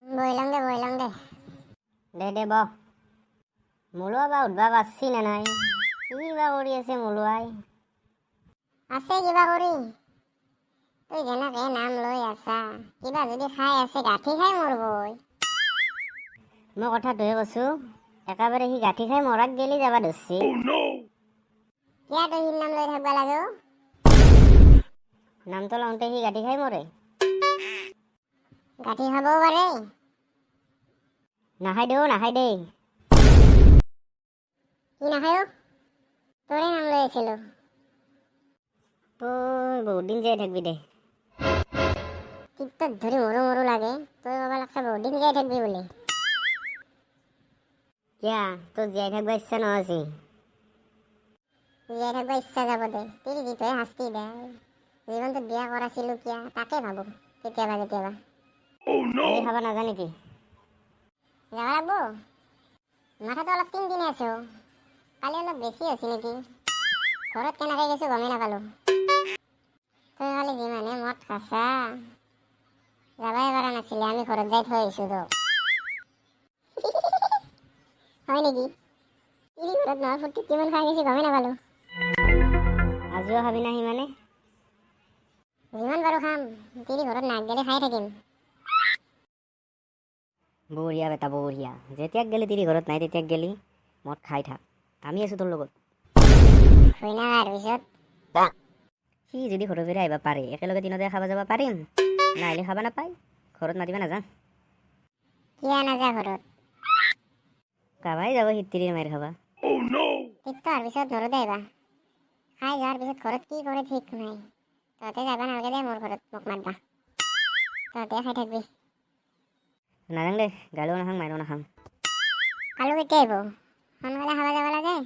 বইলাম দে ব মুলুৱা বা উঠবা পাৰছি না নাই কি বা কৰি আছে মুলুৱাই আছে কিবা কৰি তুই যেনেকে নাম লৈ আছা কিবা যদি খাই আছে গাঁঠি খাই মৰবই মই কথাটোহে কৈছো একেবাৰে সি গাঁঠি খাই মৰাক গেলি যাবা ধৰছি কিয়া তই সিৰ নাম লৈ থাকবা লাগে নামটো লওঁতে সি গাঁঠি খাই মৰে গাঁঠি খাবও পাৰে নাখাই দেই কি নাখায় তোৰে নাম লৈ আছিলো তই বহুত দিন জীয়াই থাকবি দে টিকটক ধৰি মৰো লাগে তই কবা লাগছা বহুত দিন জীয়াই থাকবি বুলি কিয়া তোৰ জীয়াই থাকবা ইচ্ছা নহৈছি জীয়াই থাকবা ইচ্ছা যাব দে তিৰি যিটোৱে শাস্তি দে জীৱনটোত বিয়া কৰাছিলো কিয়া তাকে ভাবো কেতিয়াবা আজি খাবা নাজা নেকি যাব লাগবো মাথাটো অলপ টিনটিনি আছে কালি অলপ বেছি হৈছে নেকি ঘৰত কেনেকৈ গৈছো গমেই নাপালো তই কালি যিমানে মদ খাইছা যাবাই পাৰা নাছিলে আমি ঘৰত যাই থৈ আহিছো তো হয় নেকি তিৰি ঘৰত নহয় ফুৰ্তিত কিমান খাই গৈছি গমেই নাপালো আজিও খাবি না সিমানে যিমান পাৰো খাম তিৰি ঘৰত নাক গেলি খাই থাকিম বঢ়িয়া বেটা বঢ়িয়া যেতিয়াক গেলি তিৰি ঘৰত নাই তেতিয়াক গেলি মদ খাই থাক আমি আছো তোৰ লগত সি যদি ঘৰৰ ফেৰে আহিব পাৰে একেলগে দিনতে খাব যাব পাৰিম নাহিলে খাব নাপায় ঘৰত মাতিব নাযাওঁ কিয়া নাযা ঘৰত কাবাই যাব সি তিৰিৰ মাইৰ খাবা তাৰ পিছত ঘৰতে আহিবা খাই যোৱাৰ পিছত ঘৰত কি কৰে ঠিক নাই তহঁতে যাবা নালাগে দে মোৰ ঘৰত মোক মাতবা তহঁতে খাই থাকবি নাযাওঁ দে গালিও নাখাং মাইৰো নাখাং কালো কেতিয়া আহিব সোনকালে খাব যাব লাগে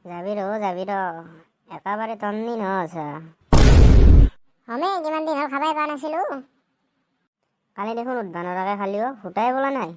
যাবি ৰ একেবাৰে তন্নি নহছা হমে কিমান দিন হ'ল খাবাই পোৱা নাছিলো কালি দেখোন উঠবা নৰাকে খালিও ভূতাই বোলা নাই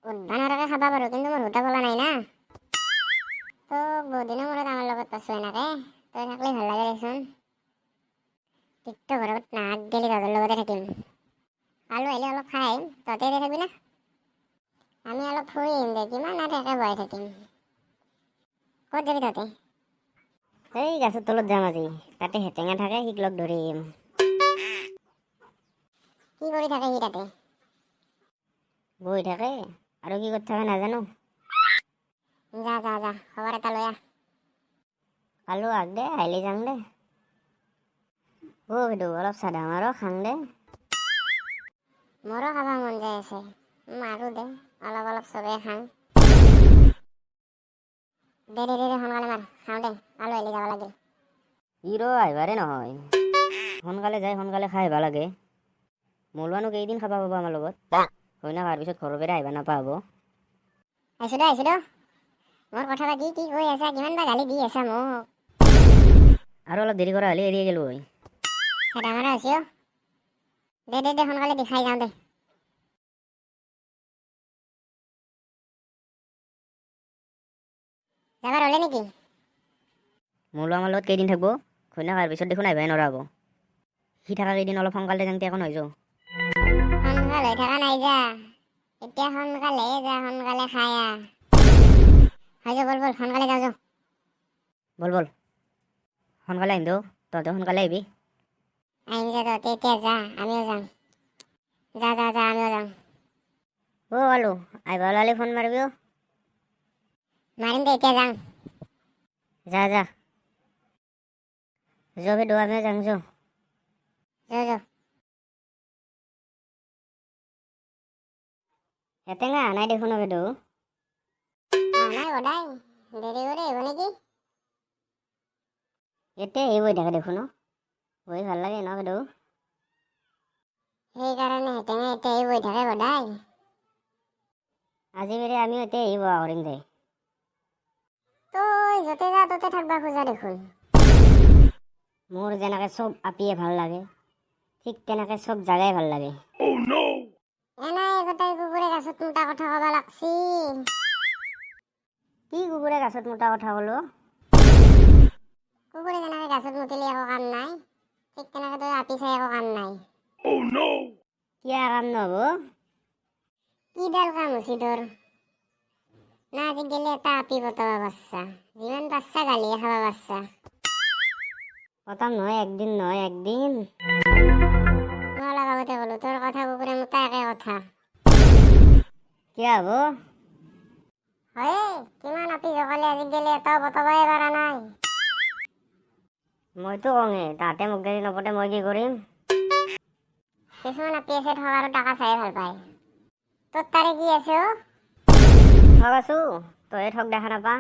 উঠবা নৰাকে খাবা পাৰো কিন্তু মোৰ ভূতা বোলা নাই না তো বহুত দিনৰ মূৰত আমাৰ লগত পাইছো এনেকে তই থাকলে ভাল লাগে দেচোন টিকটো ঘৰত নাক গেলি তহঁতৰ লগতে থাকিম আলু আহিলে অলপ খাই আহিম তহঁতে এতিয়া থাকিবি না আমি অলপ ফুৰি আহিম দে কিমান আৰু একে বহাই থাকিম ক'ত যাবি তহঁতে এই গাছৰ তলত যাম আজি তাতে হেটেঙা থাকে সিক লগ ধৰিম কি কৰি থাকে সি তাতে বহি থাকে আৰু কি কৰি থাকে নাজানো যা খবৰ এটা লৈ আহ কালো আগ দে আহিলে যাম দে সেইটো অলপ চাদা মাৰো খাং দে মোৰো খাবা মন যাই আছে মাৰো দে অলপ চবে খাং দে সোনকালে মাৰ খাওঁ দে আলু আহিলে যাব লাগে ইৰো আহিবাৰে নহয় সোনকালে যাই সোনকালে খাই আহিবা লাগে মলুৱানো কেইদিন খাবা পাব আমাৰ লগত হয় না তাৰ পিছত ঘৰৰ পৰা আহিবা নাপাব আহিছো দে মোৰ কথা পাতি কি কৈ আছা কিমান বা গালি দি আছা মোক আৰু অলপ দেৰি কৰা হ'লে এৰিয়ে গেলো হয় ডাঙৰ হৈছে দে সোনকালে দেখাই যাওঁ দে যাবাৰ হ'লে নেকি মোলো আমাৰ লগত কেইদিন থাকব ঘৈণা হোৱাৰ পিছত দেখোন আহিবাই নৰা হ'ব সি থকা কেইদিন অলপ সোনকালে যাওঁতে একো নহয় যাওঁ সোনকাল হৈ থকা নাই যা এতিয়া সোনকালে যা সোনকালে খাই হৈ যা বল সোনকালে যাওঁ বল সোনকালে আহিম দেও তহঁতে সোনকালে আহিবি আহিম যা তহঁতে এতিয়া যা আমিও যাম যা আমিও যাম আলু আহিব ওলালে ফোন মাৰিবি মাৰিম দে এতিয়া যাম যা ভেদু আমিও যাম যা হেটেঙা নাই দেখোন ভেদু নাই সদায় দেৰি কৰি আহিব নেকি এতিয়া এই বহি থাকে দেখোন বহি ভাল লাগে ন ভেদু সেইকাৰণে হেটেঙা এতিয়া এই বহি থাকে সদায় আজি বেৰে আমিও এতিয়া এই বহা কৰিম দে তই য'তে যা ত'তে থাকবা খোজা দেখোন মোৰ যেনেকে চব আপিয়ে ভাল লাগে ঠিক তেনেকে চব জাগাই ভাল লাগে এনাই গোটাই কুকুৰে গাছত মোটা কথা কবা লাগছি কি কুকুৰে গাছত মোটা কথা কলো কুকুৰে যেনেকে গাছত মুতিলে একো কাম নাই ঠিক তেনেকে তই আপি চাই একো কাম নাই কিয়া কাম নহ'ব কিডাল কাম হৈছে তোৰ না আজি গেলে এটা আপি পতাবা পাৰছা যিমান পাৰছা গালিয়ে খাবা পাৰছা প্ৰথম নহয় একদিন নহয় একদিন মই লগাবতে ক'লো তোৰ কথা কুকুৰে মোটা একে কথা কিয় হ'ব হয় কিমান আপি জকালি আজি গেলে এটাও পতাবাই পাৰা নাই মইতো কওঁহে তাহাঁতে মোক গাড়ী নপতে মই কি কৰিম কিছুমান আপি আছে ঠগ আৰু টাকা চাই ভাল পায় তোৰ তাৰে কি আছে অ ঠগ আছো তই ঠগ দেখা নাপা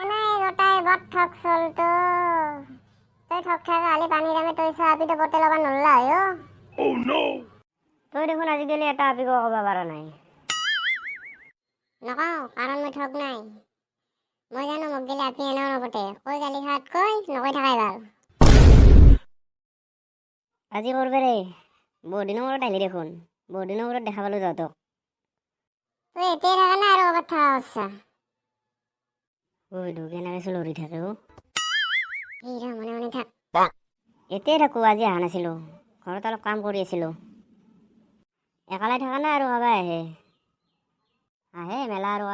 এনেই গোটাই বৰ ঠগ চলতো তই ঠগ ঠাক হালি পানী দামে তই চাহ আপিটো পতে ল'বা নল্লা হয় তই দেখোন আজিকালি এটা আপি ক'ব পৰা নাই নকওঁ কাৰণ মই ঠগ নাই মই জানো মোক গেলে আপি এনেও নপতে কৈ গালি খাৱাতকৈ নকৈ থাকাই ভাল আজি কৰবে ৰে বহুত দিনৰ মূৰত আহিলি দেখোন বহুত দিনৰ মূৰত দেখা পালোঁ তহঁতক তই এতিয়াই থাকা না আৰু ক'ৰবাত থাকা কৰছা ঐ কেনেকৈ চলৰি থাকে অ' এই ৰ মনে মনে থাক এতিয়াই থাকোঁ আজি অহা নাছিলোঁ ঘৰত অলপ কাম কৰি আছিলোঁ একালাই থকা নাই আৰু সবাই আহে মেলা আৰু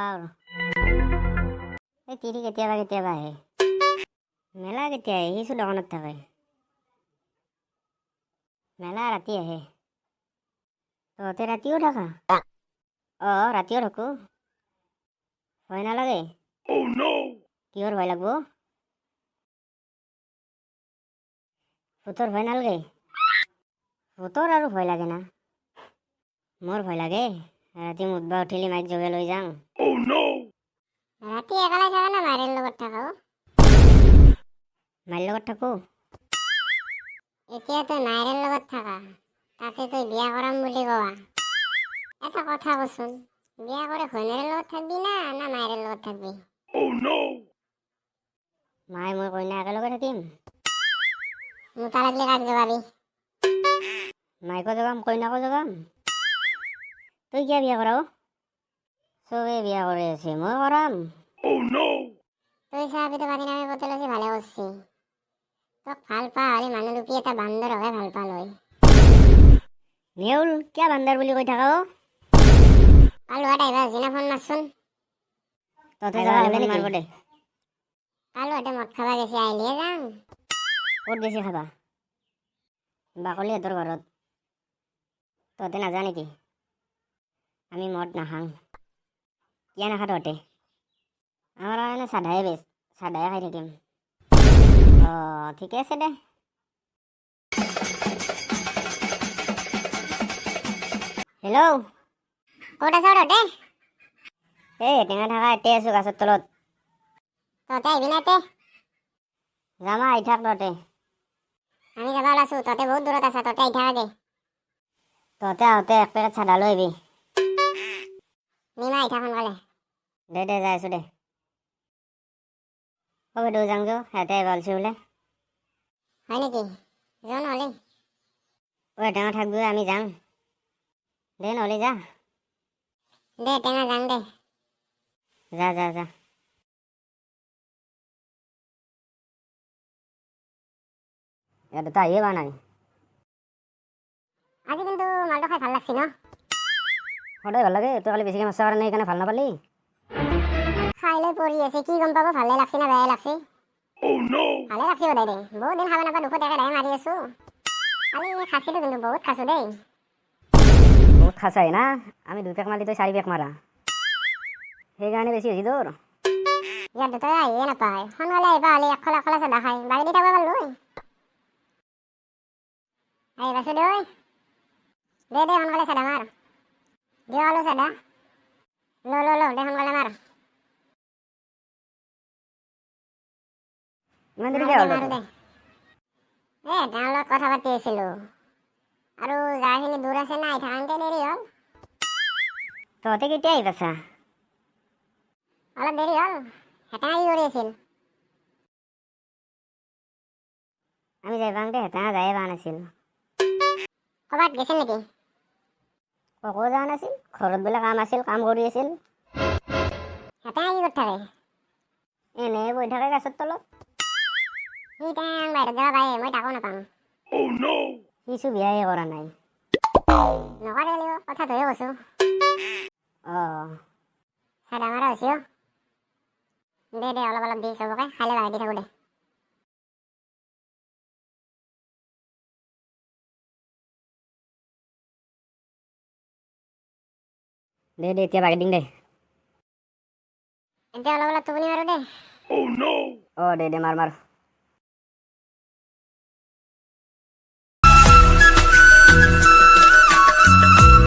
এই তিৰি কেতিয়াবা কেতিয়াবা আহে মেলা কেতিয়া আহে সিচোন দোকানত থাকে মেলা ৰাতি আহে তহঁতে ৰাতিও থাকা অঁ ৰাতিও থাকোঁ ভয় নালাগে কিহৰ ভয় লাগব ভূতৰ ভয় নালাগে ভূতৰ আৰু ভয় লাগে না মোৰ ভয় লাগে ৰাতি মুদবা উঠিলি মাইক জগে লৈ যাওঁ ৰাতি একালাই থাকা না মাইৰৰ লগত থাকা মাইৰ লগত থাকোঁ এতিয়া তই মাইৰৰ লগত থাকা তাতে তই বিয়া কৰাম বুলি কোৱা এটা কথা কচোন বিয়া কৰি ঘৈণীয়েৰৰ লগত থাকবি না মাইৰৰ লগত থাকবি মায়ে মই কইনা একেলগে থাকিম মোটা লাগিলে কাক জগাবি মাইকো জগাম কইনাকো জগাম তই কিয় বিয়া কৰাও চবেই বিয়া কৰি আছে মই কৰাম তই চাবিতো পাতি নামে পতে লৈছে ভালে কৰছি তোক ভাল পা হলি মানুহ লুকি এটা বান্দৰকহে ভাল পা লয় নেউল কিয় বান্দাৰ বুলি কৈ থাকা অ' কালুৱা ড্ৰাইভাৰ আজিনা ফোন মাৰচোন তহঁতে যাব লাগিব নেকি মাৰিব দে কালুৱাতে মদ খাবা গেছি আহিলিহে যাম ক'ত গেছি খাবা বাকলিহঁতৰ ঘৰত তহঁতে নাযা নেকি আমি মদ নাখাওঁ কিয় নাখা তহঁতে আমাৰ কাৰণে চাধায়ে বেছ চাধায়ে খাই থাকিম অঁ ঠিকে আছে দে হেল্ল' ক'ত আছ তহঁতে এই টেঙা থকা এতে আছোঁ গাছৰ তলত তহঁতে আহিবি না এতে যামা আহি থাক তহঁতে আমি যাব ওলাইছোঁ তহঁতে বহুত দূৰত আছা তহঁতে আহি থাকাকে তহঁতে আহোঁতে এক পেকেট চাধা লৈ আহিবি নিমা আহি থাক সোনকালে দে যাই আছোঁ দে হ'ব দৌ যাওঁ যো সিহঁতে আহিব ওলছি বোলে হয় নেকি যোৱা নহ'লে ঐ টেঙা থাকবি আমি যাওঁ দে নহ'লে যা দে টেঙা যাং দে যা ইয়াতে তো আহিয়ে পোৱা নাই আজি কিন্তু মালটো খাই ভাল লাগছি ন সদায় ভাল লাগে তই কালি বেছিকৈ মাছৰ কাৰণে সেইকাৰণে ভাল নাপালি খাই লৈ পৰি আছে কি গম পাব ভালে লাগছি না বেয়া লাগছি ভালে লাগছি বোধহয় দে বহুত দিন খাব নাপায় দুখত একেৰাহে মাৰি আছোঁ কালি খাইছিলোঁ কিন্তু বহুত খাইছোঁ দেই বহুত খাচাই না আমি 2 পেক মাৰি তই 4 পেক মাৰা সেইকাৰণে বেছি হৈছে তোৰ ইয়াত দুটাই আহিয়ে নাপায় সোনকালে আহিবা হ'লে একখলা চাদা খাই বাগি দি থাকিব পাৰলো আহি পাইছোঁ দে ঐ দে সোনকালে চাদা মাৰ দিয় আলু চাদা ল দে সোনকালে মাৰ ইমান দেৰি কিয় হ'ল মাৰো দে তেওঁৰ লগত কথা পাতি আছিলোঁ আৰু যাৰখিনি দূৰ আছে না আহি থাকাংতে দেৰি হ'ল তহঁতে কেতিয়া আহি পাইছা অলপ দেৰি হ'ল হেঁতেনা কি কৰি আছিল আমি যাই পাওঁতে হেঁতেনা যায়ে পোৱা নাছিল ক'ৰবাত গৈছিল নেকি ককো যোৱা নাছিল ঘৰত বোলে কাম আছিল কাম কৰি আছিল হেঁতেনা কি কৰি থাকে এনেই বহি থাকে গাছৰ তলত সি টাইম বাহিৰত যাব পাৰে মই তাকো নাপাওঁ সিচো বিয়াহে কৰা নাই নকৰিলেও কথাটোহে কৈছোঁ চাদা মাৰা হৈছোঁ দে অলপ অলপ দি চবকে খাই লৈ দি থাকোঁ দে দে এতিয়া বাগি দিম দে এতিয়া অলপ অলপ টোপনি মাৰোঁ দে দে মাৰ